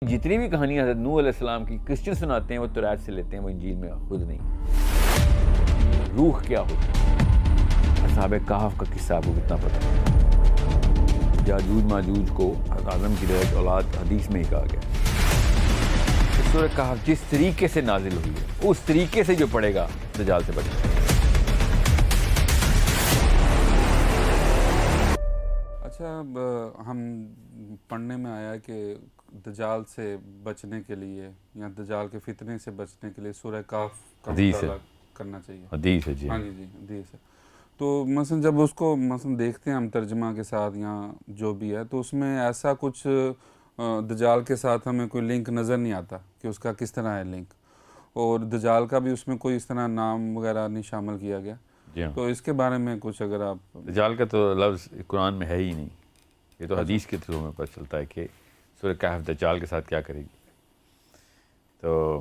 جتنی بھی کہانیاں حضرت نوح علیہ السلام کی کرسچن سناتے ہیں وہ توریت سے لیتے ہیں، وہ انجیل میں خود نہیں۔ روح کیا ہوتا ہے؟ اصحاب کہف کا قصہ آپ کو کتنا پتہ ہے؟ یاجوج ماجوج کو حضرت آدم کی ڈائریکٹ اولاد حدیث میں ہی کہا گیا۔ سورہ کہف جس طریقے سے نازل ہوئی ہے اس طریقے سے جو پڑھے گا دجال سے بچے گا۔ اچھا، ہم پڑھنے میں آیا کہ دجال سے بچنے کے لیے یا دجال کے فتنے سے بچنے کے لیے سورہ کہف کا مطالعہ کرنا چاہیے۔ حدیث ہے جی۔ ہاں جی حدیث ہے۔ تو مثلا جب اس کو مثلا دیکھتے ہیں ہم ترجمہ کے ساتھ یا جو بھی ہے، تو اس میں ایسا کچھ دجال کے ساتھ ہمیں کوئی لنک نظر نہیں آتا کہ اس کا کس طرح ہے لنک، اور دجال کا بھی اس میں کوئی اس طرح نام وغیرہ نہیں شامل کیا گیا۔ تو اس کے بارے میں کچھ اگر آپ، دجال کا تو لفظ قرآن میں ہے ہی نہیں، یہ تو حدیث کے تھرو میں پتہ چلتا ہے کہ سورہ کہف دجال کے ساتھ کیا کرے گی۔ تو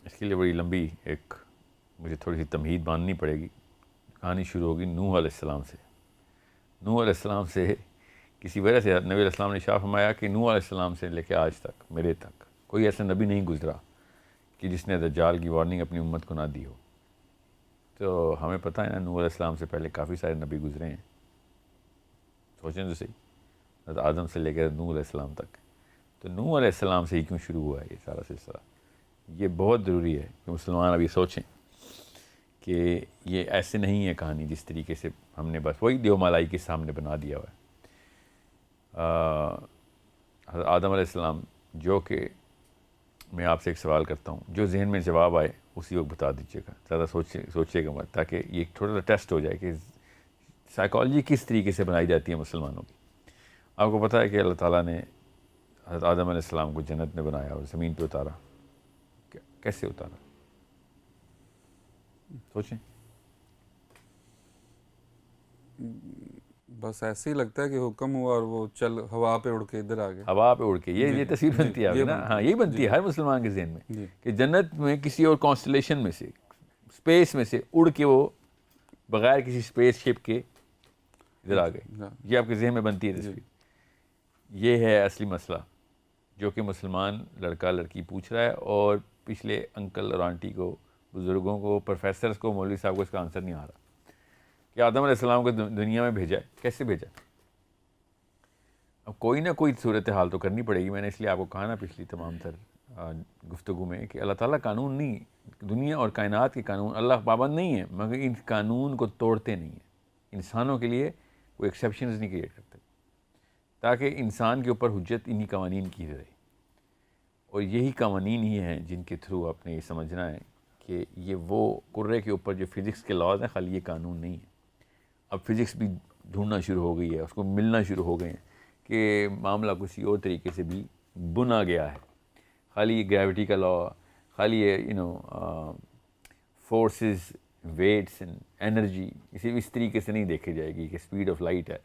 اس کے لیے بڑی لمبی ایک مجھے تھوڑی سی تمہید باندھنی پڑے گی۔ کہانی شروع ہوگی نوح علیہ السلام سے۔ نوح علیہ السلام سے کسی وجہ سے نبی علیہ السلام نے ارشاد فرمایا کہ نوح علیہ السلام سے لے کے آج تک میرے تک کوئی ایسا نبی نہیں گزرا کہ جس نے دجال کی وارننگ اپنی امت کو نہ دی ہو۔ تو ہمیں پتہ ہے نا، نوح علیہ السلام سے پہلے کافی سارے نبی گزرے ہیں، سوچیں تو صحیح، حضرت آدم سے لے کر نوح علیہ السلام تک۔ تو نوح علیہ السلام سے ہی کیوں شروع ہوا ہے یہ سارا سلسلہ؟ یہ بہت ضروری ہے کہ مسلمان ابھی سوچیں کہ یہ ایسے نہیں ہے کہانی جس طریقے سے ہم نے بس وہی دیو مالائی کے سامنے بنا دیا ہوا ہے۔ حضرت آدم علیہ السلام، جو کہ میں آپ سے ایک سوال کرتا ہوں، جو ذہن میں جواب آئے اسی وقت بتا دیجیے گا، زیادہ سوچیے گا مت، تاکہ یہ ایک تھوڑا سا ٹیسٹ ہو جائے کہ سائیکالوجی کس طریقے سے بنائی جاتی ہے مسلمانوں کی۔ آپ کو پتہ ہے کہ اللہ تعالیٰ نے حضرت آدم علیہ السلام کو جنت میں بنایا اور زمین پہ اتارا، کیسے اتارا؟ سوچیں۔ بس ایسے ہی لگتا ہے کہ حکم ہوا اور وہ چل ہوا پہ اڑ کے ادھر آ گیا۔ ہوا پہ اڑ کے، یہ تصویر بنتی ہے آپ نا، ہاں یہی بنتی ہے ہر مسلمان کے ذہن میں کہ جنت میں کسی اور کانسٹلیشن میں سے، اسپیس میں سے اڑ کے وہ بغیر کسی اسپیس شپ کے ادھر آ گئے۔ یہ آپ کے ذہن میں بنتی ہے تصویر۔ یہ ہے اصلی مسئلہ جو کہ مسلمان لڑکا لڑکی پوچھ رہا ہے، اور پچھلے انکل اور آنٹی کو، بزرگوں کو، پروفیسرز کو، مولوی صاحب کو اس کا آنسر نہیں آ رہا کہ آدم علیہ السلام کو دنیا میں بھیجا ہے، کیسے بھیجا؟ اب کوئی نہ کوئی صورتحال تو کرنی پڑے گی۔ میں نے اس لیے آپ کو کہا نا پچھلی تمام تر گفتگو میں کہ اللہ تعالیٰ قانون نہیں، دنیا اور کائنات کے قانون اللہ پابند نہیں ہے، مگر ان قانون کو توڑتے نہیں ہیں۔ انسانوں کے لیے کوئی ایکسیپشنز نہیں کریٹ کرتے، تاکہ انسان کے اوپر حجت انہی قوانین کی رہے، اور یہی قوانین ہی ہیں جن کے تھرو آپ نے یہ سمجھنا ہے کہ یہ وہ کرے کے اوپر جو فزکس کے لاز ہیں، خالی یہ قانون نہیں ہے۔ اب فزکس بھی ڈھونڈنا شروع ہو گئی ہے، اس کو ملنا شروع ہو گئے ہیں کہ معاملہ کسی اور طریقے سے بھی بنا گیا ہے۔ خالی یہ گریوٹی کا لا، خالی یہ فورسز، ویٹس اینڈ انرجی اسے اس طریقے سے نہیں دیکھی جائے گی کہ اسپیڈ آف لائٹ ہے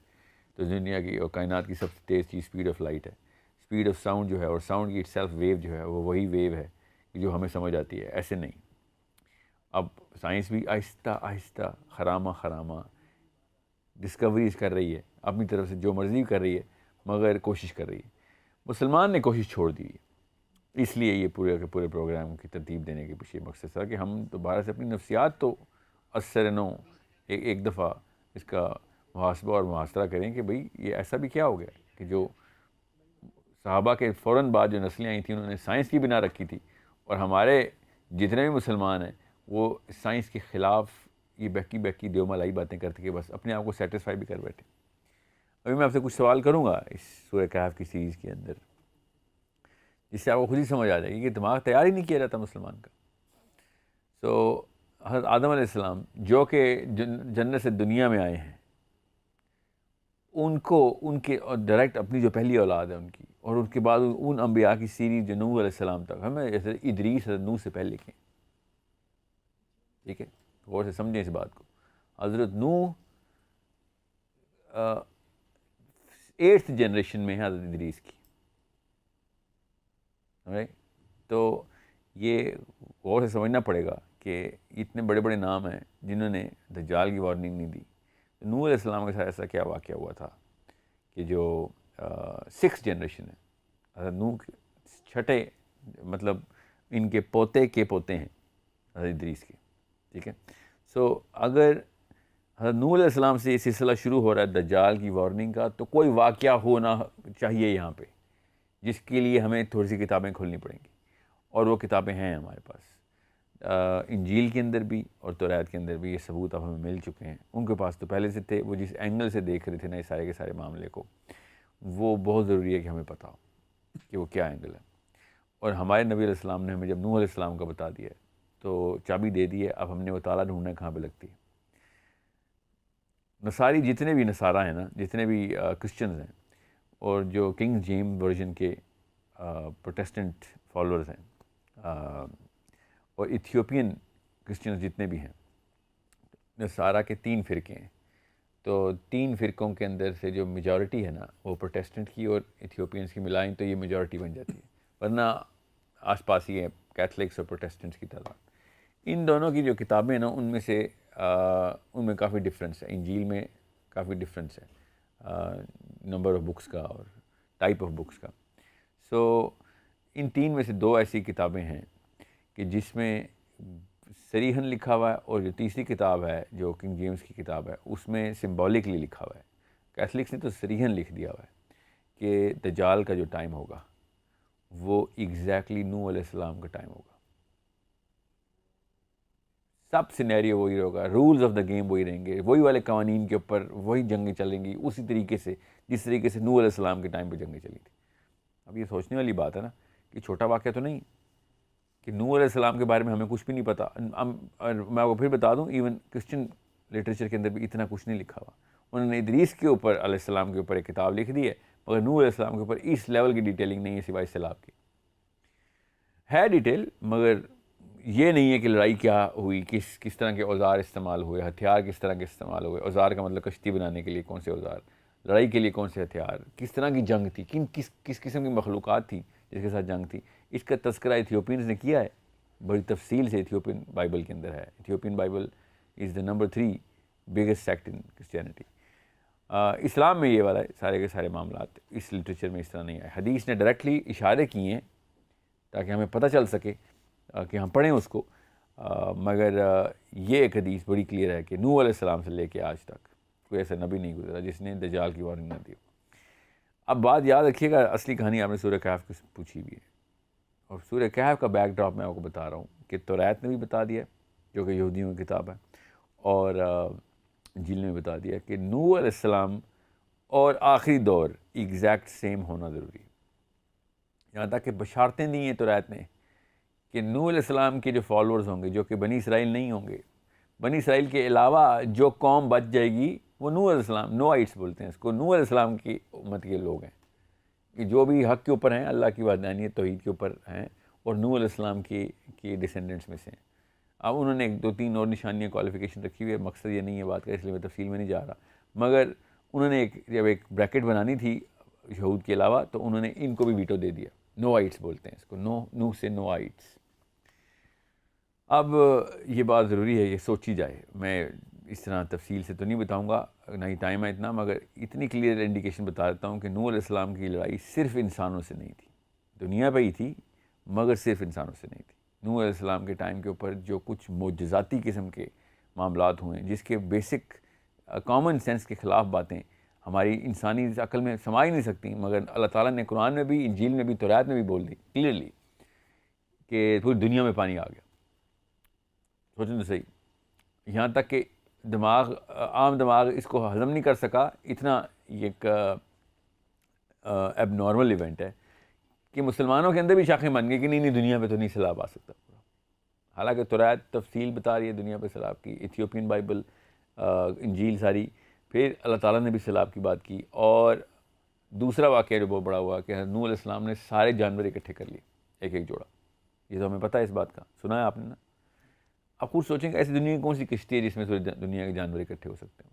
تو دنیا کی اور کائنات کی سب سے تیز چیز اسپیڈ آف لائٹ ہے، اسپیڈ آف ساؤنڈ جو ہے، اور ساؤنڈ کی اٹ سیلف ویو جو ہے وہ وہی ویو ہے جو ہمیں سمجھ آتی ہے، ایسے نہیں۔ اب سائنس بھی آہستہ آہستہ خرامہ خرامہ ڈسکوریز کر رہی ہے، اپنی طرف سے جو مرضی کر رہی ہے، مگر کوشش کر رہی ہے۔ مسلمان نے کوشش چھوڑ دی ہے، اس لیے یہ پورے کے پورے پروگرام کی ترتیب دینے کے پیچھے مقصد تھا کہ ہم دوبارہ سے اپنی نفسیات تو اثر نو ایک دفعہ اس کا محاسبہ اور محاصرہ کریں کہ بھئی یہ ایسا بھی کیا ہو گیا کہ جو صحابہ کے فوراً بعد جو نسلیں آئی تھیں انہوں نے سائنس کی بنا رکھی تھی، اور ہمارے جتنے بھی مسلمان ہیں وہ سائنس کے خلاف یہ بہکی دیو مالائی باتیں کرتے کہ بس اپنے آپ کو سیٹسفائی بھی کر بیٹھے۔ ابھی میں آپ سے کچھ سوال کروں گا اس سورہ کہف کی سیریز کے اندر، جس سے آپ کو خود ہی سمجھ آ جائے گی کہ دماغ تیار ہی نہیں کیا جاتا مسلمان کا۔ سو حضرت آدم علیہ السلام جو کہ جنت سے دنیا میں آئے ہیں، ان کو ان کے اور ڈائریکٹ اپنی جو پہلی اولاد ہے ان کی، اور ان کے بعد ان انبیاء کی سیریز جو نوح علیہ السلام تک، ہمیں جیسے ادریس حضرت نوح سے پہلے لکھیں، ٹھیک ہے، غور سے سمجھیں اس بات کو۔ حضرت نوح 8th جنریشن میں ہے حضرت ادریس کی، تو یہ غور سے سمجھنا پڑے گا کہ اتنے بڑے بڑے نام ہیں جنہوں نے دجال کی وارننگ نہیں دی۔ نوح علیہ السلام کے ساتھ ایسا کیا واقعہ ہوا تھا کہ جو 6th جنریشن ہے، حضرت نوح چھٹے مطلب ان کے پوتے کے پوتے ہیں حضرت ادریس کے، ٹھیک ہے. سو اگر حضرت نوح علیہ السلام سے یہ سلسلہ شروع ہو رہا ہے دجال کی وارننگ کا، تو کوئی واقعہ ہونا چاہیے یہاں پہ جس کے لیے ہمیں تھوڑی سی کتابیں کھولنی پڑیں گی، اور وہ کتابیں ہیں ہمارے پاس. انجیل کے اندر بھی اور توریت کے اندر بھی یہ ثبوت اب ہمیں مل چکے ہیں. ان کے پاس تو پہلے سے تھے، وہ جس اینگل سے دیکھ رہے تھے نا یہ سارے کے سارے معاملے کو، وہ بہت ضروری ہے کہ ہمیں پتہ ہو کہ وہ کیا اینگل ہے. اور ہمارے نبی علیہ السلام نے ہمیں جب نوح علیہ السلام کا بتا دیا ہے تو چابی دے دی ہے، اب ہم نے وہ تالا ڈھونڈنا کہاں پہ لگتی ہے. نصاری جتنے بھی نصارہ ہیں نا، جتنے بھی کرسچنز ہیں، اور جو کنگ جیم ورژن کے پروٹیسٹنٹ فالورز ہیں، اور ایتھیوپین کرسچنز جتنے بھی ہیں، نصارہ کے 3 فرقے ہیں. تو 3 فرقوں کے اندر سے جو میجورٹی ہے نا وہ پروٹیسٹنٹ کی اور ایتھیوپینس کی ملائیں تو یہ میجورٹی بن جاتی ہے، ورنہ آس پاس ہی ہے کیتھلکس اور پروٹیسٹنٹس کی تعداد. ان دونوں کی جو کتابیں ہیں نا ان میں سے ان میں کافی ڈفرینس ہے. انجیل میں کافی ڈفرینس ہے نمبر آف بکس کا اور ٹائپ آف بکس کا. سو ان 3 میں سے 2 ایسی کتابیں ہیں کہ جس میں صریحاً لکھا ہوا ہے، اور جو تیسری کتاب ہے جو کنگ جیمز کی کتاب ہے اس میں سمبولکلی لکھا ہوا ہے. کیتھلکس نے تو صریحاً لکھ دیا ہوا ہے کہ دجال کا جو ٹائم ہوگا وہ ایگزیکٹلی نوح علیہ السلام کا ٹائم ہوگا. سب سینیریو وہی ہوگا، رولز آف دا گیم وہی رہیں گے، وہی والے قوانین کے اوپر وہی جنگیں چلیں گی اسی طریقے سے جس طریقے سے نوح علیہ السلام کے ٹائم پہ جنگیں چلی تھیں. اب یہ سوچنے والی بات ہے نا کہ چھوٹا واقعہ تو نہیں کہ نوح علیہ السلام کے بارے میں ہمیں کچھ بھی نہیں پتہ. اور میں آپ کو پھر بتا دوں ایون کرسچن لٹریچر کے اندر بھی اتنا کچھ نہیں لکھا ہوا. انہوں نے ادریس کے اوپر علیہ السلام کے اوپر ایک کتاب لکھ دی ہے، مگر نوح علیہ السلام کے اوپر اس لیول کی ڈیٹیلنگ نہیں ہے سوائے سیلاب کی. ہے ڈیٹیل، مگر یہ نہیں ہے کہ لڑائی کیا ہوئی، کس طرح کے اوزار استعمال ہوئے، ہتھیار کس طرح کے استعمال ہوئے. اوزار کا مطلب کشتی بنانے کے لیے کون سے اوزار، لڑائی کے لیے کون سے ہتھیار، کس طرح کی جنگ تھی، کس قسم کی مخلوقات تھیں جس کے ساتھ جنگ تھی. اس کا تذکرہ ایتھیوپینز نے کیا ہے بڑی تفصیل سے. ایتھیوپین بائبل کے اندر ہے. Ethiopian Bible is the number 3 biggest sect in Christianity. اسلام میں یہ والا سارے کے سارے معاملات اس لٹریچر میں اس طرح نہیں آئے. حدیث نے ڈائریکٹلی اشارے کیے ہیں تاکہ ہمیں پتہ چل سکے کہ ہم پڑھیں اس کو، مگر یہ ایک حدیث بڑی کلیئر ہے کہ نوح علیہ السلام سے لے کے آج تک کوئی ایسا نبی نہیں گزرا جس نے دجال کی وارننگ نہ دی. اب بات یاد رکھیے گا، اصلی کہانی آپ نے سورہ کہف کی پوچھی بھی ہے، اور سورہ کہف کا بیک ڈراپ میں آپ کو بتا رہا ہوں کہ توریت نے بھی بتا دیا جو کہ یہودیوں کی کتاب ہے، اور انجیل نے بھی بتا دیا کہ نوح علیہ السلام اور آخری دور ایگزیکٹ سیم ہونا ضروری ہے. یہاں تک کہ بشارتیں دی ہیں توریت نے کہ نوح علیہ السلام کے جو فالورز ہوں گے جو کہ بنی اسرائیل نہیں ہوں گے، بنی اسرائیل کے علاوہ جو قوم بچ جائے گی وہ نوح علیہ السلام، نوائٹس بولتے ہیں اس کو، نوح علیہ السلام کی امت کے لوگ ہیں کہ جو بھی حق کے اوپر ہیں، اللہ کی وحدانیت توحید کے اوپر ہیں، اور نوح علیہ السلام کی ڈسینڈنٹس میں سے ہیں. اب انہوں نے 2-3 اور نشانیاں کوالیفیکیشن رکھی ہوئی ہے، مقصد یہ نہیں ہے بات کا، اس لیے میں تفصیل میں نہیں جا رہا، مگر انہوں نے جب ایک بریکٹ بنانی تھی یہود کے علاوہ تو انہوں نے ان کو بھی ویٹو دے دیا. نوائٹس بولتے ہیں اس کو، نوح سے نوائٹس. اب یہ بات ضروری ہے یہ سوچی جائے. میں اس طرح تفصیل سے تو نہیں بتاؤں گا، نہ ہی ٹائم ہے اتنا، مگر اتنی کلیئر انڈیکیشن بتا دیتا ہوں کہ نوح علیہ السلام کی لڑائی صرف انسانوں سے نہیں تھی، دنیا پہ ہی تھی مگر صرف انسانوں سے نہیں تھی. نوح علیہ السلام کے ٹائم کے اوپر جو کچھ معجزاتی قسم کے معاملات ہوئے جس کے بیسک کامن سینس کے خلاف باتیں ہماری انسانی عقل میں سما ہی نہیں سکتی، مگر اللہ تعالیٰ نے قرآن میں بھی، انجیل میں بھی، توریت میں بھی بول دی کلیئرلی کہ پوری دنیا میں پانی آ گیا. سوچیں تو صحیح، یہاں تک کہ عام دماغ اس کو ہضم نہیں کر سکا. اتنا ایک ایب نارمل ایونٹ ہے کہ مسلمانوں کے اندر بھی شاخیں بن گئی کہ نہیں دنیا پہ تو نہیں سیلاب آ سکتا. حالانکہ توریت تفصیل بتا رہی ہے دنیا پہ سیلاب کی، ایتھیوپین بائبل، انجیل ساری. پھر اللہ تعالیٰ نے بھی سیلاب کی بات کی. اور دوسرا واقعہ جو بہت بڑا ہوا کہ نوح علیہ السلام نے سارے جانور اکٹھے کر لیے، ایک جوڑا. یہ تو ہمیں پتہ ہے اس بات کا، سنا ہے آپ نے نا. آپ خود سوچیں کہ ایسی دنیا کی کون سی کشتی ہے جس میں دنیا کے جانور اکٹھے ہو سکتے ہیں.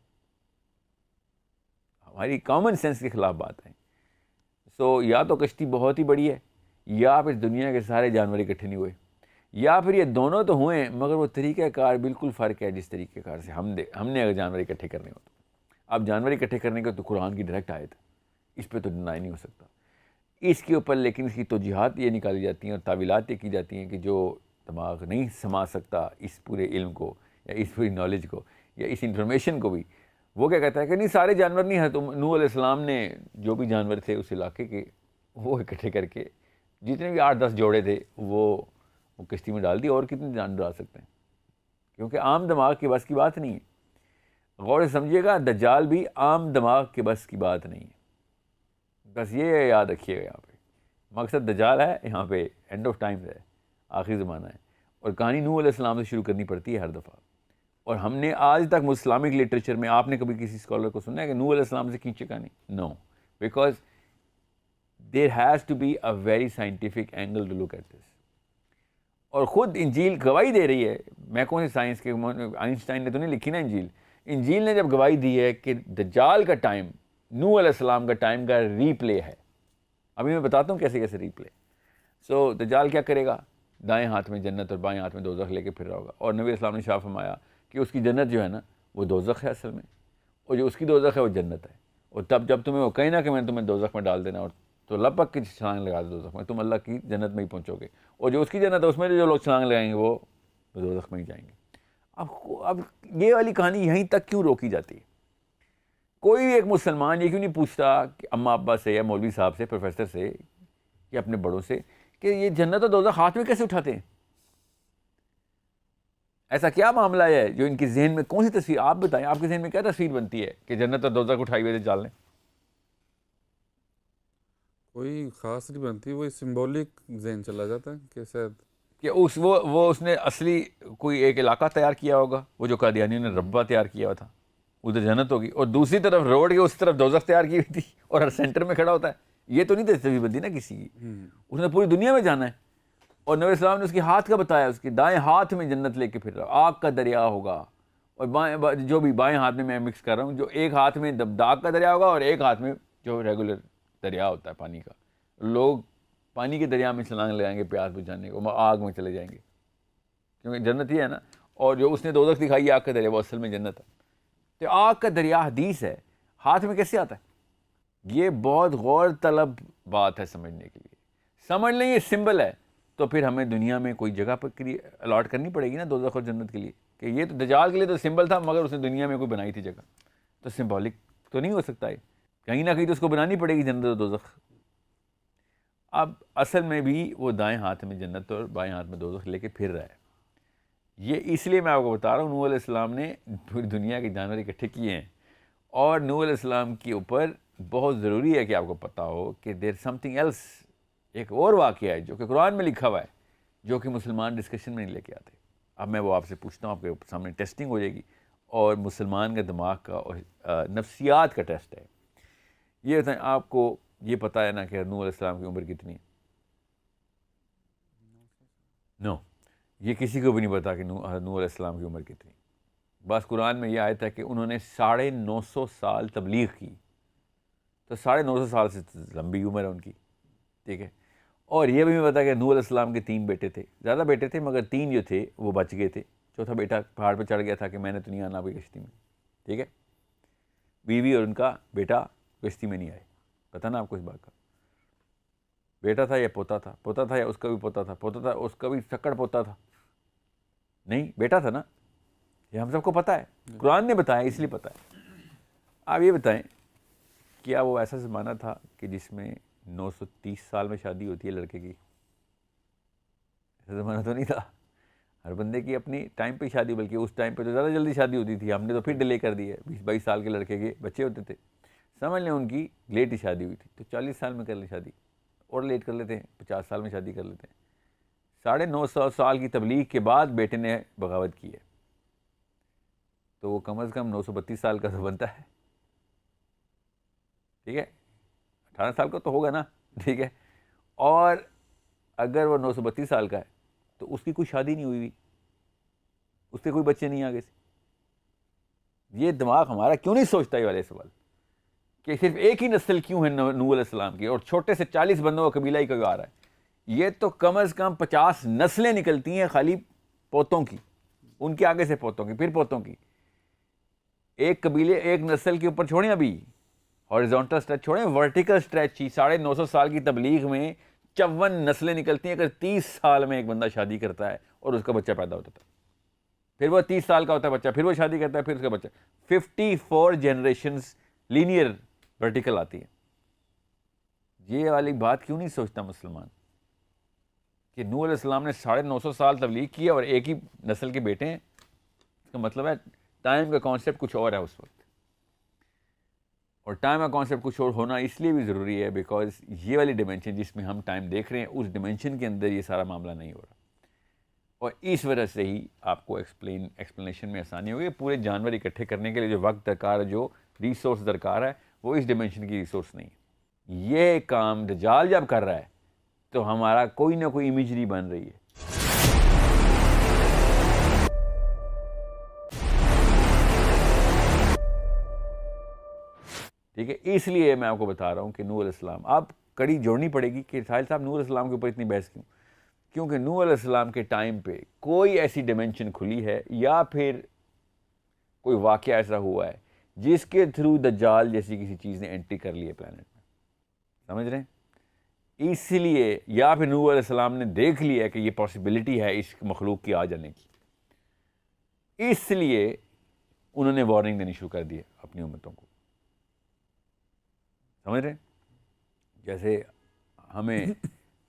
ہماری کامن سینس کے خلاف بات ہے. سو یا تو کشتی بہت ہی بڑی ہے، یا پھر دنیا کے سارے جانور اکٹھے نہیں ہوئے، یا پھر یہ دونوں تو ہوئے ہیں مگر وہ طریقہ کار بالکل فرق ہے جس طریقہ کار سے ہم نے اگر جانور اکٹھے کرنے ہو تو. اب جانور اکٹھے کرنے کا تو قرآن کی ڈائریکٹ آیت ہے، اس پہ تو ڈینائی نہیں ہو سکتا. اس کے اوپر لیکن اس کی توجیحات یہ نکالی جاتی ہیں اور تعویلات یہ کی جاتی ہیں کہ جو دماغ نہیں سما سکتا اس پورے علم کو یا اس پوری نالج کو یا اس انفارمیشن کو بھی، وہ کیا کہتا ہے کہ نہیں سارے جانور نہیں ہیں، تو نوح علیہ السلام نے جو بھی جانور تھے اس علاقے کے وہ اکٹھے کر کے جتنے بھی 8-10 جوڑے تھے وہ کشتی میں ڈال دی، اور کتنے جانور ڈال سکتے ہیں، کیونکہ عام دماغ کے بس کی بات نہیں ہے۔ غور سے سمجھیے گا، دجال بھی عام دماغ کے بس کی بات نہیں ہے، بس یہ یاد رکھیے گا یہاں پہ مقصد دجال ہے، یہاں پہ اینڈ آف ٹائم ہے، آخری زمانہ ہے، اور کہانی نوح علیہ السلام سے شروع کرنی پڑتی ہے ہر دفعہ۔ اور ہم نے آج تک اسلامک لٹریچر میں آپ نے کبھی کسی اسکالر کو سنا ہے کہ نوح علیہ السلام سے کھینچے کہانی؟ No, because there has to be a very scientific angle to look at this. اور خود انجیل گواہی دے رہی ہے، میں کون سی سائنس کے، آئنسٹائن نے تو نہیں لکھی نا انجیل، انجیل نے جب گواہی دی ہے کہ دجال کا ٹائم نوح علیہ السلام کا ٹائم کا ری پلے ہے۔ ابھی میں بتاتا ہوں کیسے کیسے ری پلے۔ سو دجال کیا کرے گا؟ دائیں ہاتھ میں جنت اور بائیں ہاتھ میں دوزخ لے کے پھر رہا ہوگا، اور نبی علیہ السلام نے شاہ فرمایا کہ اس کی جنت جو ہے نا وہ دوزخ ہے اصل میں، اور جو اس کی دوزخ ہے وہ جنت ہے، اور تب جب تمہیں وہ کہیں نا کہ میں نے تمہیں دوزخ میں ڈال دینا، اور تو لپک کے چھلانگ لگا دو دوزخ میں، تم اللہ کی جنت میں ہی پہنچو گے، اور جو اس کی جنت ہے اس میں جو لوگ چھلانگ لگائیں گے وہ دوزخ میں ہی جائیں گے۔ اب یہ والی کہانی یہیں تک کیوں روکی جاتی ہے؟ کوئی بھی ایک مسلمان یہ کیوں نہیں پوچھتا کہ اماں ابا سے یا مولوی صاحب سے، پروفیسر سے یا اپنے بڑوں سے کہ یہ جنت اور دوزخ ہاتھ میں کیسے اٹھاتے ہیں؟ ایسا کیا معاملہ ہے جو ان کے ذہن میں، کون سی تصویر؟ آپ بتائیں، آپ کے ذہن میں کیا تصویر بنتی ہے کہ جنت اور دوزخ اٹھائی ہوئے چال لیں؟ کوئی خاص نہیں بنتی، وہی سمبولک ذہن چلا جاتا ہے کہ شاید کہ اس نے اصلی کوئی ایک علاقہ تیار کیا ہوگا، وہ جو قادیانیوں نے ربہ تیار کیا ہوا تھا، ادھر جنت ہوگی، اور دوسری طرف روڈ کے اس طرف دوزخ تیار کی ہوئی تھی، اور ہر سینٹر میں کھڑا ہوتا ہے۔ یہ تو نہیں تصویر بنتی نا کسی کی، اس نے پوری دنیا میں جانا ہے، اور نبی اسلام نے اس کے ہاتھ کا بتایا، اس کے دائیں ہاتھ میں جنت لے کے پھر رہا، آگ کا دریا ہوگا، اور بائیں جو بھی بائیں ہاتھ میں مکس کر رہا ہوں، جو ایک ہاتھ میں داغ کا دریا ہوگا اور ایک ہاتھ میں جو ریگولر دریا ہوتا ہے پانی کا، لوگ پانی کے دریا میں چھلانگ لگائیں گے پیاس بجھانے کو، آگ میں چلے جائیں گے، کیونکہ جنت ہی ہے نا۔ اور جو اس نے دوزخ دکھائی آگ کا دریا، وہ اصل میں جنت ہے۔ تو آگ کا دریا حدیث ہے، ہاتھ میں کیسے آتا ہے؟ یہ بہت غور طلب بات ہے سمجھنے کے لیے۔ سمجھ لیں یہ سمبل ہے، تو پھر ہمیں دنیا میں کوئی جگہ پر الاٹ کرنی پڑے گی نا دوزخ اور جنت کے لیے، کہ یہ تو دجال کے لیے تو سمبل تھا، مگر اس نے دنیا میں کوئی بنائی تھی جگہ، تو سمبولک تو نہیں ہو سکتا ہے، کہیں نہ کہیں تو اس کو بنانی پڑے گی جنت اور دوزخ۔ اب اصل میں بھی وہ دائیں ہاتھ میں جنت اور بائیں ہاتھ میں دوزخ لے کے پھر رہا ہے۔ یہ اس لیے میں آپ کو بتا رہا ہوں، نوح علیہ السلام نے پوری دنیا کے جانور اکٹھے کیے ہیں، اور نوح علیہ السلام کے اوپر بہت ضروری ہے کہ آپ کو پتہ ہو کہ دیر سم تھنگ ایلس، ایک اور واقعہ ہے جو کہ قرآن میں لکھا ہوا ہے، جو کہ مسلمان ڈسکشن میں نہیں لے کے آتے۔ اب میں وہ آپ سے پوچھتا ہوں، آپ کے سامنے ٹیسٹنگ ہو جائے گی، اور مسلمان کا دماغ کا اور نفسیات کا ٹیسٹ ہے۔ یہ بتائیں، آپ کو یہ پتہ ہے نا کہ نوح علیہ السلام کی عمر کتنی ہے؟ نو، یہ کسی کو بھی نہیں پتا کہ نوح علیہ السلام کی عمر کتنی۔ بس قرآن میں یہ آیت ہے کہ انہوں نے 950 سال تبلیغ کی، تو 950 سال سے لمبی عمر ہے ان کی، ٹھیک ہے۔ اور یہ بھی پتا کہ نوح علیہ السلام کے 3 بیٹے تھے، زیادہ بیٹے تھے مگر 3 جو تھے وہ بچ گئے تھے، چوتھا بیٹا پہاڑ پہ چڑھ گیا تھا کہ میں نے تو نہیں آنا آپ کی کشتی میں، ٹھیک ہے۔ بیوی اور ان کا بیٹا کشتی میں نہیں آئے، پتہ نا آپ کو اس بات کا؟ بیٹا تھا یا پوتا تھا؟ پوتا تھا یا اس کا بھی پوتا تھا؟ پوتا تھا، اس کا بھی سکڑ پوتا تھا؟ نہیں، بیٹا تھا نا، یہ ہم سب کو پتہ ہے، قرآن نے بتایا اس لیے پتہ ہے۔ آپ یہ بتائیں، کیا وہ ایسا زمانہ تھا کہ جس میں 930 سال میں شادی ہوتی ہے لڑکے کی؟ ایسا زمانہ تو نہیں تھا، ہر بندے کی اپنی ٹائم پہ شادی، بلکہ اس ٹائم پہ تو زیادہ جلدی شادی ہوتی تھی، ہم نے تو پھر ڈیلے کر دی ہے، 20-22 سال کے لڑکے کے بچے ہوتے تھے، سمجھ لیں ان کی لیٹ ہی شادی ہوئی تھی، تو 40 سال میں کر لی شادی، اور لیٹ کر لیتے ہیں، 50 سال میں شادی کر لیتے ہیں۔ 950 سال کی تبلیغ کے بعد بیٹے نے بغاوت کی ہے، تو وہ کم از کم 932 سال کا تو بنتا ہے، ٹھیک ہے، 18 سال کا تو ہوگا نا، ٹھیک ہے۔ اور اگر وہ 932 سال کا ہے تو اس کی کوئی شادی نہیں ہوئی ہوئی، اس کے کوئی بچے نہیں آگے سے۔ یہ دماغ ہمارا کیوں نہیں سوچتا یہ والے سوال کہ صرف ایک ہی نسل کیوں ہے نوح علیہ السلام کی، اور چھوٹے سے 40 بندوں کا قبیلہ ہی کیوں آ رہا ہے؟ یہ تو کم از کم 50 نسلیں نکلتی ہیں خالی پوتوں کی، ان کے آگے سے پوتوں کی، پھر پوتوں کی، ایک قبیلے ایک نسل کے اوپر چھوڑیں ابھی، ہاریزونٹل اسٹریچ چھوڑیں, ورٹیکل اسٹریچ ہی 950 سال کی تبلیغ میں 54 نسلیں نکلتی ہیں. اگر 30 سال میں ایک بندہ شادی کرتا ہے اور اس کا بچہ پیدا ہوتا ہے, پھر وہ 30 سال کا ہوتا ہے بچہ, پھر وہ شادی کرتا ہے, پھر اس کا بچہ, 54 جنریشنز لینئر ورٹیکل آتی ہے. یہ والی بات کیوں نہیں سوچتا مسلمان کہ نوح علیہ السلام نے 950 سال تبلیغ کی اور ایک ہی نسل کے بیٹے ہیں؟ اس کا مطلب ہے ٹائم کا کانسیپٹ کچھ اور ہے اس وقت. اور ٹائم کا کانسیپٹ کچھ اور ہونا اس لیے بھی ضروری ہے بیکاز یہ والی ڈیمینشن جس میں ہم ٹائم دیکھ رہے ہیں اس ڈیمینشن کے اندر یہ سارا معاملہ نہیں ہو رہا. اور اس وجہ سے ہی آپ کو ایکسپلینیشن میں آسانی ہوگی. پورے جانور اکٹھے کرنے کے لیے جو وقت درکار ہے, جو ریسورس درکار ہے, وہ اس ڈیمینشن کی ریسورس نہیں ہے. یہ کام دجال جب کر رہا ہے تو ہمارا کوئی نہ کوئی امیجری بن رہی ہے. ٹھیک ہے, اس لیے میں آپ کو بتا رہا ہوں کہ نوح علیہ السلام, آپ کڑی جوڑنی پڑے گی کہ ساحل صاحب نوح علیہ السلام کے اوپر اتنی بحث کیوں؟ کیونکہ نوح علیہ السلام کے ٹائم پہ کوئی ایسی ڈیمینشن کھلی ہے یا پھر کوئی واقعہ ایسا ہوا ہے جس کے تھرو دجال جیسی کسی چیز نے انٹری کر لی ہے پلانٹ میں. سمجھ رہے ہیں؟ اس لیے یا پھر نوح علیہ السلام نے دیکھ لیا کہ یہ پاسبلٹی ہے اس مخلوق کی آ جانے کی, اس لیے انہوں نے وارننگ دینی شروع کر دی ہے اپنی امتوں کو. سمجھ رہے ہیں؟ جیسے ہمیں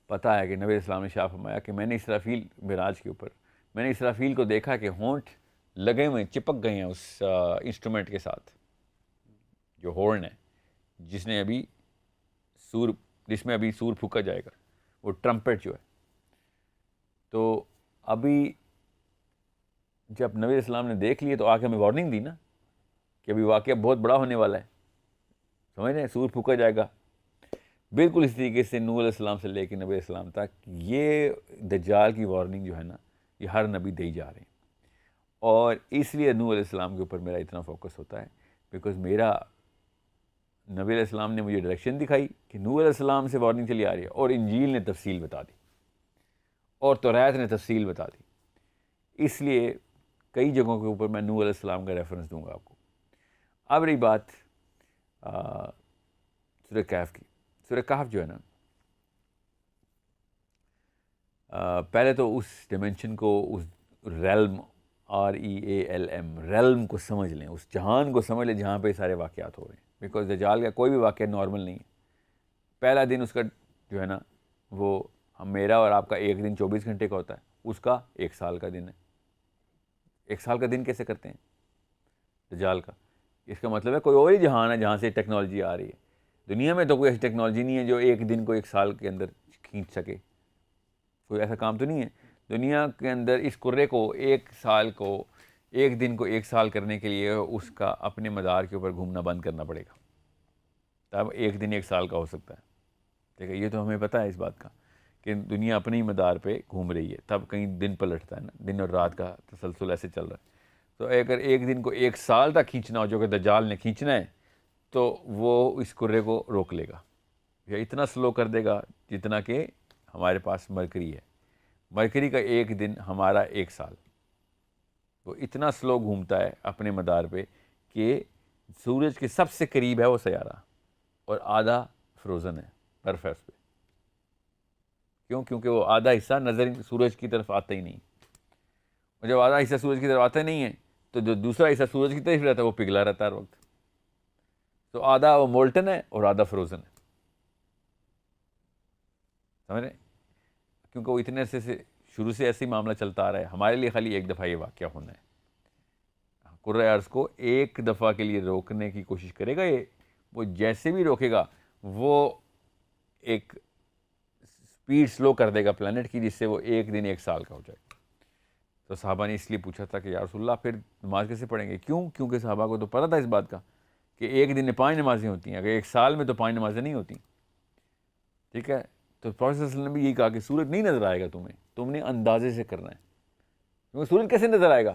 پتہ ہے کہ نبی علیہ السلام نے شاہ فرمایا کہ میں نے اسرافیل معراج کے اوپر میں نے اسرافیل کو دیکھا کہ ہونٹ لگے ہوئے چپک گئے ہیں اس انسٹرومنٹ کے ساتھ, جو ہورن ہے جس میں ابھی سور پھونکا جائے گا, وہ ٹرمپٹ جو ہے. تو ابھی جب نبی علیہ السلام نے دیکھ لیے تو آ کے ہمیں وارننگ دی نا کہ ابھی واقعہ بہت بڑا ہونے والا ہے. سمجھ رہے ہیں؟ سور پھونکا جائے گا. بالکل اس طریقے سے نوح علیہ السلام سے لے کے نبی علیہ السلام تک یہ دجال کی وارننگ جو ہے نا, یہ ہر نبی دے جا رہے ہیں. اور اس لیے نوح علیہ السلام کے اوپر میرا اتنا فوکس ہوتا ہے بیکاز میرا نبی علیہ السلام نے مجھے ڈائریکشن دکھائی کہ نوح علیہ السلام سے وارننگ چلی آ رہی ہے, اور انجیل نے تفصیل بتا دی, اور توریت نے تفصیل بتا دی. اس لیے کئی جگہوں کے اوپر میں نوح علیہ السلام کا ریفرنس دوں گا آپ کو. اب رہی بات سورہ کہف کی. سورہ کہف جو ہے نا, پہلے تو اس ڈیمنشن کو, اس ریلم REALM ریلم کو سمجھ لیں, اس جہان کو سمجھ لیں جہاں پہ سارے واقعات ہو رہے ہیں. بیکاز دجال کا کوئی بھی واقعہ نارمل نہیں ہے. پہلا دن اس کا جو ہے نا, وہ میرا اور آپ کا ایک دن 24 گھنٹے کا ہوتا ہے, اس کا 1 سال کا دن ہے. 1 سال کا دن کیسے کرتے ہیں دجال کا؟ اس کا مطلب ہے کوئی اور ہی جہان ہے جہاں سے ٹیکنالوجی آ رہی ہے. دنیا میں تو کوئی ایسی ٹیکنالوجی نہیں ہے جو ایک دن کو 1 سال کے اندر کھینچ سکے. کوئی ایسا کام تو نہیں ہے دنیا کے اندر. اس کرے کو 1 سال کو 1 دن کو 1 سال کرنے کے لیے اس کا اپنے مدار کے اوپر گھومنا بند کرنا پڑے گا, تب 1 دن 1 سال کا ہو سکتا ہے. ٹھیک ہے, یہ تو ہمیں پتہ ہے اس بات کا کہ دنیا اپنے ہی مدار پہ گھوم رہی ہے, تب کہیں دن پلٹتا ہے نا, دن اور رات کا تسلسل ایسے چل رہا ہے. تو اگر 1 دن کو 1 سال تک کھینچنا ہو جو کہ دجال نے کھینچنا ہے, تو وہ اس کرے کو روک لے گا یا اتنا سلو کر دے گا جتنا کہ ہمارے پاس مرکری ہے. مرکری کا 1 دن ہمارا 1 سال. وہ اتنا سلو گھومتا ہے اپنے مدار پہ کہ سورج کے سب سے قریب ہے وہ سیارہ, اور آدھا فروزن ہے, برف ہے اس پہ. کیوں؟ کیونکہ وہ آدھا حصہ نظر سورج کی طرف آتا ہی نہیں, اور جب آدھا حصہ سورج کی طرف آتا نہیں ہے تو جو دوسرا حصہ سورج کی طرف رہتا ہے وہ پگھلا رہتا ہے ہر وقت. تو آدھا وہ مولٹن ہے اور آدھا فروزن ہے. سمجھ رہے ہیں؟ کیونکہ وہ اتنے عرصے سے شروع سے ایسے ہی معاملہ چلتا آ رہا ہے. ہمارے لیے خالی 1 دفعہ یہ واقعہ ہونا ہے. کرۂ ارض کو 1 دفعہ کے لیے روکنے کی کوشش کرے گا یہ, وہ جیسے بھی روکے گا وہ ایک سپیڈ سلو کر دے گا پلانٹ کی, جس سے وہ 1 دن 1 سال کا ہو جائے. تو صحابہ نے اس لیے پوچھا تھا کہ یا رسول اللہ پھر نماز کیسے پڑھیں گے؟ کیوں؟ کیونکہ صحابہ کو تو پتہ تھا اس بات کا کہ 1 دن میں 5 نمازیں ہوتی ہیں, اگر 1 سال میں تو 5 نمازیں نہیں ہوتی. ٹھیک ہے, تو پروفیسر صلی اللہ علیہ وسلم نے بھی یہی کہا کہ سورج نہیں نظر آئے گا تمہیں, تم نے اندازے سے کرنا ہے. کیونکہ سورج کیسے نظر آئے گا؟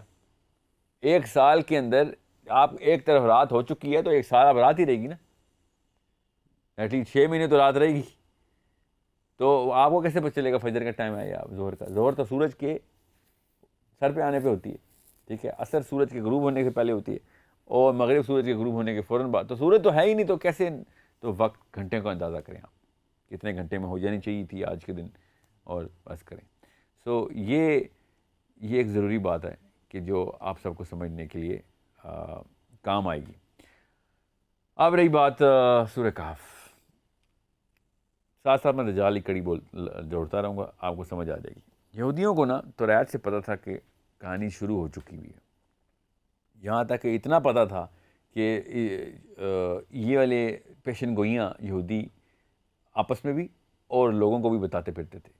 1 سال کے اندر آپ ایک طرف رات ہو چکی ہے تو 1 سال اب رات ہی رہے گی نا, ایٹ لیسٹ 6 مہینے تو رات رہے گی. تو آپ کو کیسے پتہ چلے گا فجر کا ٹائم ہے یا ظہر کا؟ ظہر تو سورج کے سر پہ آنے پہ ہوتی ہے. ٹھیک ہے, عصر سورج کے غروب ہونے سے پہلے ہوتی ہے, اور مغرب سورج کے غروب ہونے کے فوراً بعد، تو سورج تو ہے ہی نہیں، تو کیسے، تو وقت گھنٹے کا اندازہ کریں آپ، کتنے گھنٹے میں ہو جانی چاہیے تھی آج کے دن، اور بس کریں. سو یہ ایک ضروری بات ہے کہ جو آپ سب کو سمجھنے کے لیے کام آئے گی. اب رہی بات سورہ کہف، ساتھ ساتھ میں دجال کی کڑی جوڑتا رہوں گا، آپ کو سمجھ آ جائے گی. یہودیوں کو نا توریت سے پتہ تھا کہ کہانی شروع ہو چکی ہوئی ہے، یہاں تک کہ اتنا پتہ تھا کہ یہ والے پیشن گوئیاں یہودی آپس میں بھی اور لوگوں کو بھی بتاتے پھرتے تھے.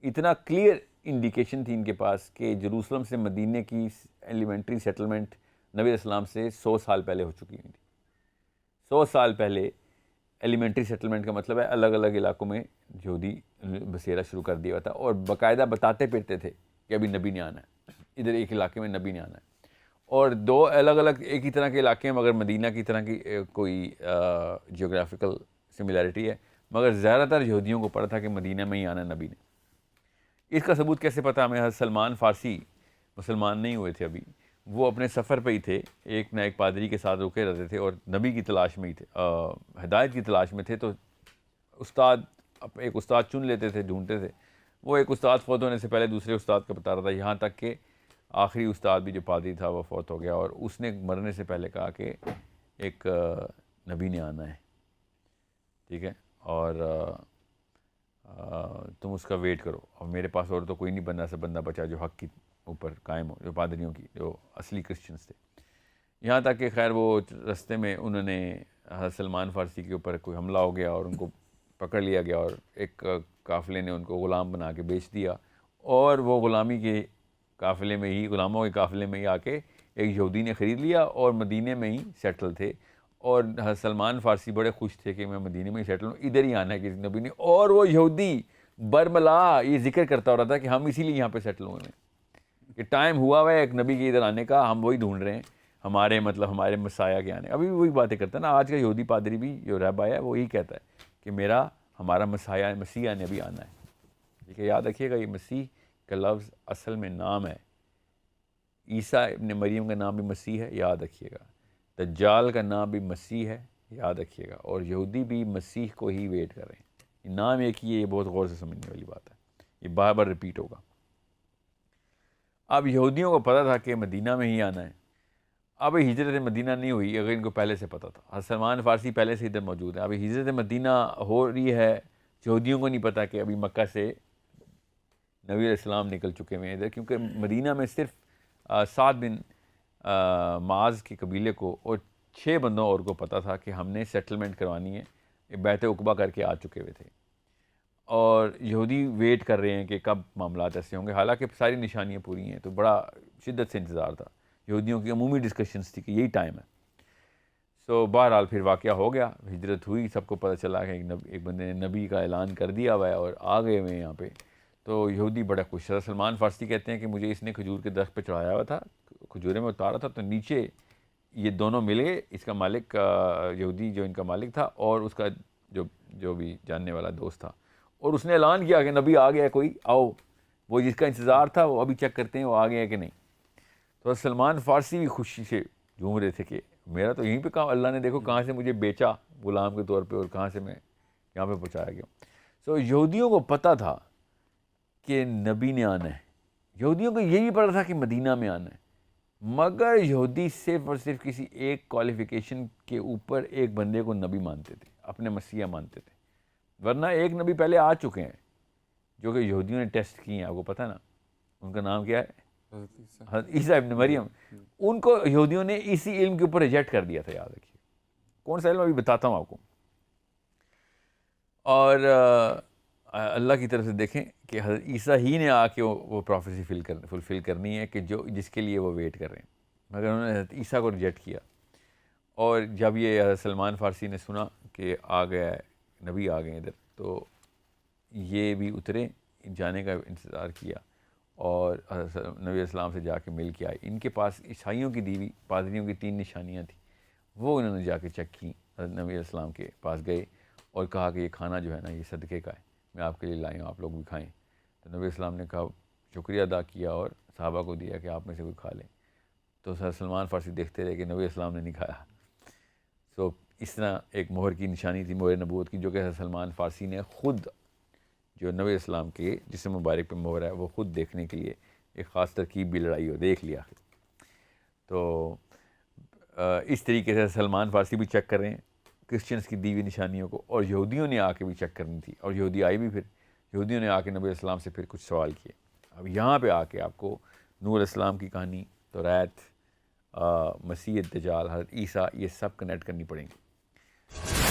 اتنا کلیئر انڈیکیشن تھی ان کے پاس کہ جروسلم سے مدینے کی ایلیمنٹری سیٹلمنٹ نبی علیہ السلام سے 100 سال پہلے ہو چکی ہوئی تھی. 100 سال پہلے ایلیمنٹری سیٹلمنٹ کا مطلب ہے الگ الگ علاقوں میں یہودی بسیرا شروع کر دیا تھا، اور باقاعدہ بتاتے پھرتے تھے کہ ابھی نبی نے آنا ہے، ادھر ایک علاقے میں نبی نے آنا ہے. اور دو الگ الگ ایک ہی طرح کے علاقے ہیں، مگر مدینہ کی طرح کی کوئی جیوگرافیکل سملیرٹی ہے، مگر زیادہ تر یہودیوں کو پڑا تھا کہ مدینہ میں ہی آنا نبی نے. اس کا ثبوت کیسے پتہ ہمیں؟ حضرت سلمان فارسی مسلمان نہیں ہوئے تھے ابھی، وہ اپنے سفر پہ ہی تھے، ایک نہ ایک پادری کے ساتھ رکے رہتے تھے اور نبی کی تلاش میں ہی تھے، ہدایت کی تلاش میں تھے. تو ایک استاد چن لیتے تھے، ڈھونڈتے تھے. وہ ایک استاد فوت ہونے سے پہلے دوسرے استاد کا بتا رہا تھا، یہاں تک کہ آخری استاد بھی جو پادری تھا وہ فوت ہو گیا، اور اس نے مرنے سے پہلے کہا کہ ایک نبی نے آنا ہے، ٹھیک ہے، اور تم اس کا ویٹ کرو. اور میرے پاس اور تو کوئی نہیں بندہ سے بندہ بچا جو حق کی اوپر قائم ہو، جو پادریوں کی، جو اصلی کرسچنس تھے. یہاں تک کہ خیر وہ رستے میں انہوں نے حضرت سلمان فارسی کے اوپر کوئی حملہ ہو گیا اور ان کو پکڑ لیا گیا، اور ایک قافلے نے ان کو غلام بنا کے بیچ دیا، اور وہ غلامی کے قافلے میں ہی، غلاموں کے قافلے میں ہی آ کے ایک یہودی نے خرید لیا اور مدینے میں ہی سیٹل تھے. اور حضرت سلمان فارسی بڑے خوش تھے کہ میں مدینے میں ہی سیٹل ہوں، ادھر ہی آنا ہے کسی نبی نے. اور وہ یہودی برملا یہ ذکر کرتا ہو رہا تھا کہ ہم اسی لیے یہاں پہ سیٹل ہوئے ہیں، کہ ٹائم ہوا ہے ایک نبی کے ادھر آنے کا، ہم وہی ڈھونڈ رہے ہیں، ہمارے ہمارے مسایہ کے آنے. ابھی بھی وہی باتیں کرتا ہے نا آج کا یہودی پادری بھی، جو رہبا ہے، وہ یہی کہتا ہے کہ ہمارا مسیح نے بھی آنا ہے. ٹھیک ہے، یاد رکھیے گا یہ مسیح کا لفظ اصل میں نام ہے، عیسیٰ ابن مریم کا نام بھی مسیح ہے، یاد رکھیے گا. دجال کا نام بھی مسیح ہے، یاد رکھیے گا. اور یہودی بھی مسیح کو ہی ویٹ کر رہے ہیں. یہ نام ایک ہی ہے، یہ بہت غور سے سمجھنے والی بات ہے، یہ بار بار ریپیٹ ہوگا. اب یہودیوں کو پتہ تھا کہ مدینہ میں ہی آنا ہے. اب ہجرت مدینہ نہیں ہوئی اگر ان کو پہلے سے پتہ تھا. حضرت سلمان فارسی پہلے سے ادھر موجود ہے، ابھی ہجرت مدینہ ہو رہی ہے، یہودیوں کو نہیں پتہ کہ ابھی مکہ سے نبی علیہ السلام نکل چکے ہوئے ہیں ادھر، کیونکہ مدینہ میں صرف 7 بن معاذ کے قبیلے کو اور 6 بندوں اور کو پتہ تھا کہ ہم نے سیٹلمنٹ کروانی ہے، بیعت عقبہ کر کے آ چکے ہوئے تھے. اور یہودی ویٹ کر رہے ہیں کہ کب معاملات ایسے ہوں گے، حالانکہ ساری نشانیاں پوری ہیں. تو بڑا شدت سے انتظار تھا، یہودیوں کی عمومی ڈسکشنز تھی کہ یہی ٹائم ہے. سو بہرحال پھر واقعہ ہو گیا، ہجرت ہوئی، سب کو پتہ چلا کہ ایک بندے نے نبی کا اعلان کر دیا ہوا ہے اور آ گئے ہوئے ہیں یہاں پہ. تو یہودی بڑا خوش. حضرت سلمان فارسی کہتے ہیں کہ مجھے اس نے کھجور کے درخت پہ چڑھایا ہوا تھا، کھجورے میں اتارا تھا، تو نیچے یہ دونوں مل گئے، اس کا مالک یہودی جو ان کا مالک تھا اور اس کا جو بھی جاننے والا دوست تھا، اور اس نے اعلان کیا کہ نبی آ گیا، کوئی آؤ. وہ جس کا انتظار تھا وہ ابھی چیک کرتے ہیں وہ آ گیا ہے کہ نہیں. تو سلمان فارسی بھی خوشی سے جھوم رہے تھے کہ میرا تو یہیں پہ کام، اللہ نے دیکھو کہاں سے مجھے بیچا غلام کے طور پہ اور کہاں سے میں یہاں پہ پہنچایا گیا. سو یہودیوں کو پتہ تھا کہ نبی نے آنا ہے، یہودیوں کو یہ بھی پتہ تھا کہ مدینہ میں آنا ہے، مگر یہودی صرف اور صرف کسی ایک کوالیفیکیشن کے اوپر ایک بندے کو نبی مانتے تھے، اپنے مسیح مانتے تھے. ورنہ ایک نبی پہلے آ چکے ہیں جو کہ یہودیوں نے ٹیسٹ کی ہیں، آپ کو پتہ نا ان کا نام کیا ہے؟ حضرت عیسیٰ ابن مریم. ان کو یہودیوں نے اسی علم کے اوپر ریجیکٹ کر دیا تھا، یاد رکھیے. کون سا علم ابھی بتاتا ہوں آپ کو. اور اللہ کی طرف سے دیکھیں کہ حضرت عیسیٰ ہی نے آ کے وہ پروفیسی فلفل کرنی ہے کہ جس کے لیے وہ ویٹ کر رہے ہیں، مگر انہوں نے حضرت عیسیٰ کو ریجیکٹ کیا. اور جب یہ حضرت سلمان فارسی نے سنا کہ آ گیا ہے نبی، آ گئے ادھر، تو یہ بھی اترے، جانے کا انتظار کیا اور نبی علیہ السلام سے جا کے مل کے آئے. ان کے پاس عیسائیوں کی دیوی پادریوں کی 3 نشانیاں تھیں، وہ انہوں نے جا کے چیک کی. نبی علیہ السلام کے پاس گئے اور کہا کہ یہ کھانا جو ہے نا یہ صدقے کا ہے، میں آپ کے لیے لائی ہوں، آپ لوگ بھی کھائیں. تو نبی علیہ السلام نے کہا، شکریہ ادا کیا اور صحابہ کو دیا کہ آپ میں سے کوئی کھا لیں. تو سر سلمان فارسی دیکھتے رہے کہ نبی اسلام نے نہیں کھایا. سو اس طرح ایک مہر کی نشانی تھی مہر نبوت کی، جو کہ سر سلمان فارسی نے خود جو نبی اسلام کے جسم مبارک پہ مہر ہے وہ خود دیکھنے کے لیے ایک خاص ترکیب بھی لڑائی اور دیکھ لیا. تو اس طریقے سے سلمان فارسی بھی چیک کر رہے ہیں کرسچنس کی دی ہوئی نشانیوں کو، اور یہودیوں نے آ کے بھی چیک کرنی تھی، اور یہودی آئی بھی. پھر یہودیوں نے آ کے نبی اسلام سے پھر کچھ سوال کیے. اب یہاں پہ آ کے آپ کو نوح علیہ السلام کی کہانی، توریت، مسیح دجال، حضرت عیسیٰ، یہ سب کنیکٹ کرنی پڑیں گی.